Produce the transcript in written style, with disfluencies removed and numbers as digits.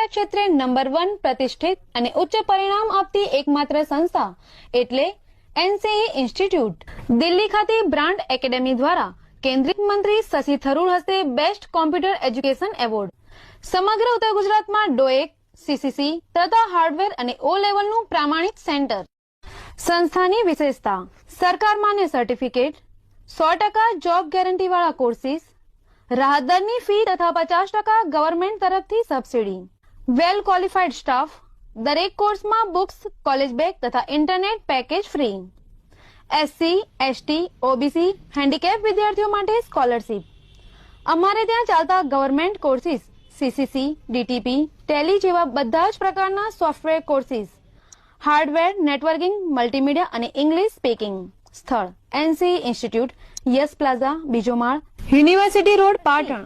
Multimedia ક્ષેત્રે number 1 પ્રતિષ્ઠિત અને ઉચ્ચ પરિણામ આપતી એકમાત્ર સંસ્થા એટલે એનસીઈ ઇન્સ્ટિટ્યૂટ. દિલ્હી ખાતે બ્રાન્ડ એકેડેમી દ્વારા કેન્દ્રીય મંત્રી શશી થરૂર હસ્તે બેસ્ટ કોમ્પ્યુટર એજ્યુકેશન એવોર્ડ. સમગ્ર ઉત્તર ગુજરાતમાં ડોએક, સીસીસી તથા હાર્ડવેર અને ઓ લેવલનું પ્રામાણિક સેન્ટર. સંસ્થાની વિશેષતા: સરકાર માન્ય સર્ટિફિકેટ, 100% જોબ ગેરંટી વાળા કોર્સિસ, રાહત દરની ફી તથા 50% ગવર્મેન્ટ તરફથી સબસિડી, વેલ ક્વોલિફાઈડ સ્ટાફ, દરેક કોર્સમાં બુક્સ, કોલેજ બેગ તથા internet package free. SC, ST, OBC, handicap વિદ્યાર્થીઓ માટે સ્કોલરશીપ. અમારે ત્યાં ચાલતા government courses CCC, DTP, Tally જેવા બધા જ પ્રકારના software courses, hardware, networking, multimedia અને ઇંગ્લિશ સ્પીકિંગ. સ્થળ: એનસીઈ ઇન્સ્ટિટ્યૂટ, યસ પ્લાઝા, બીજો માળ, યુનિવર્સિટી રોડ, પાટણ.